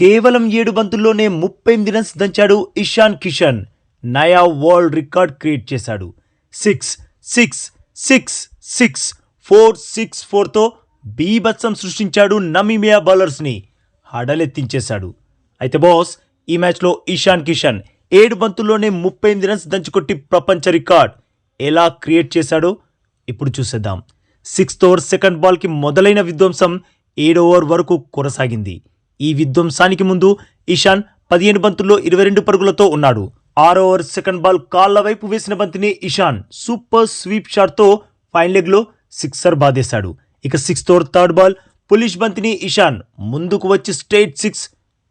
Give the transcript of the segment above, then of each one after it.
కేవలం 7 బంతుల్లోనే 38 రన్స్ దంచాడు ఇషాన్ కిషన్. నయా world record create చేశాడు. 6 6 6 6 4 6 4తో బీభత్సం సృష్టించాడు. నమీబియా బౌలర్స్ని హడలెత్తించేశాడు. అయితే బాస్, ఈ మ్యాచ్లో ఇషాన్ కిషన్ 7 బంతుల్లోనే 38 రన్స్ దంచుకొట్టి ప్రపంచ రికార్డ్ ఎలా క్రియేట్ చేశాడో ఇప్పుడు చూసేద్దాం. 6th ఓవర్ సెకండ్ బాల్కి మొదలైన విధ్వంసం 7వ ఓవర్ వరకు కొనసాగింది. ఈ విధ్వంసానికి ముందు ఇషాన్ 15 బంతుల్లో 22 పరుగులతో ఉన్నాడు. 6వ ఓవర్ సెకండ్ బాల్ కాళ్ల వైపు వేసిన బంతిని ఇషాన్ సూపర్ స్వీప్ షాట్తో ఫైన్ లెగ్లో సిక్సర్ బాధేశాడు. ఇక 6th ఓవర్ థర్డ్ బాల్ పులిష్ బంతిని ఇషాన్ ముందుకు వచ్చి స్ట్రైట్ 6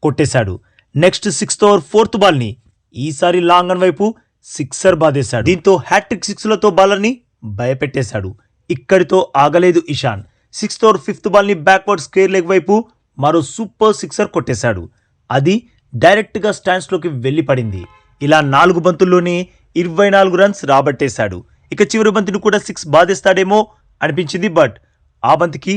కొట్టేశాడు. నెక్స్ట్ 6th ఓవర్ ఫోర్త్ బాల్ని ఈసారి లాంగ్ ఆన్ వైపు సిక్సర్ బాధేశాడు. దీంతో హ్యాట్రిక్ 6లతో బౌలర్ని భయపెట్టేశాడు. ఇక్కడితో ఆగలేదు ఇషాన్. 6th ఓవర్ ఫిఫ్త్ బాల్ని బ్యాక్వర్డ్ స్క్వేర్ లెగ్ వైపు మరో సూపర్ సిక్సర్ కొట్టేశాడు. అది డైరెక్ట్గా స్టాండ్స్లోకి వెళ్ళి పడింది. ఇలా 4 బంతుల్లోనే 24 రన్స్ రాబట్టేశాడు. ఇక చివరి బంతిని కూడా 6 బాధేస్తాడేమో అనిపించింది, బట్ ఆ బంతికి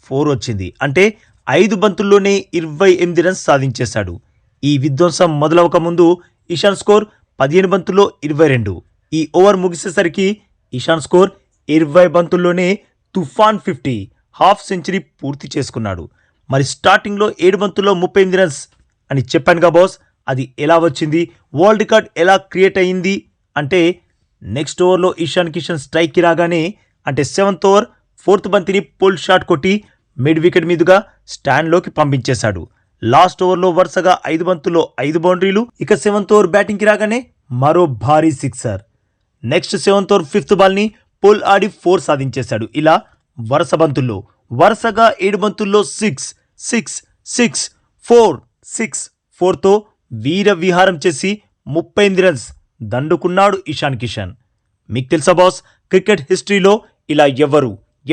4 వచ్చింది. అంటే 5 బంతుల్లోనే 28 రన్స్ సాధించేశాడు. ఈ విధ్వంసం మొదలవక ముందు ఇషాన్ స్కోర్ 15 బంతుల్లో 22. ఈ ఓవర్ ముగిసేసరికి ఇషాన్ స్కోర్ 20 బంతుల్లోనే తుఫాన్ 50 హాఫ్ సెంచరీ పూర్తి చేసుకున్నాడు. మరి స్టార్టింగ్లో 7 బంతుల్లో 38 రన్స్ అని చెప్పానుగా బాస్, అది ఎలా వచ్చింది, వరల్డ్ రికార్డ్ ఎలా క్రియేట్ అయ్యింది అంటే నెక్స్ట్ ఓవర్లో ఇషాన్ కిషన్ స్ట్రైక్కి రాగానే, అంటే 7th ఓవర్ 4th బంతిని పుల్ షాట్ కొట్టి మిడ్ వికెట్ మీదుగా స్టాండ్లోకి పంపించేశాడు. లాస్ట్ ఓవర్లో వరుసగా 5 బంతుల్లో 5 బౌండరీలు. ఇక 7th ఓవర్ బ్యాటింగ్కి రాగానే మరో భారీ sixer. Next 7th over 5th బాల్ని పుల్ ఆడి 4 సాధించేశాడు. ఇలా వరుస బంతుల్లో వరుసగా 7 బంతుల్లో 6 6 6 4 6 4తో వీర విహారం చేసి 38 రన్స్ దండుకున్నాడు ఇషాన్ కిషన్. మీకు తెలుసా బాస్, క్రికెట్ హిస్టరీలో ఇలా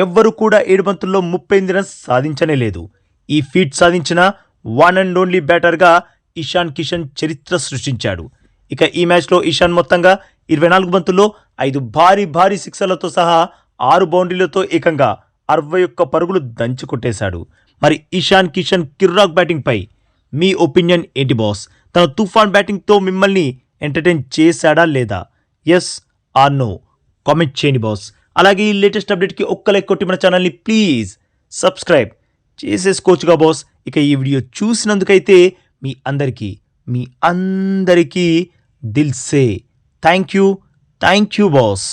ఎవ్వరు కూడా 7 బంతుల్లో 38 రన్స్ సాధించనే లేదు. ఈ ఫీట్ సాధించిన వన్ అండ్ ఓన్లీ బ్యాటర్గా ఇషాన్ కిషన్ చరిత్ర సృష్టించాడు. ఇక ఈ మ్యాచ్లో ఇషాన్ మొత్తంగా 24 బంతుల్లో 5 భారీ సిక్సర్లతో సహా 6 బౌండరీలతో ఏకంగా 61 పరుగులు దంచుకొట్టేశాడు. మరి ఇషాన్ కిషన్ కిర్రాక్ బ్యాటింగ్ పై మీ ఒపీనియన్ ఏంటి బాస్? తన తుఫాన్ బ్యాటింగ్తో మిమ్మల్ని ఎంటర్టైన్ చేశాడా లేదా? ఎస్ ఆర్ నో కామెంట్ చేయండి బాస్. అలాగే ఈ లేటెస్ట్ అప్డేట్కి ఒక్క లైక్ కొట్టి మన ఛానల్ని ప్లీజ్ సబ్స్క్రైబ్ చేసేసుకోవచ్చుగా బాస్. ఇక ఈ వీడియో చూసినందుకైతే మీ అందరికీ దిల్ సే థ్యాంక్ యూ బాస్.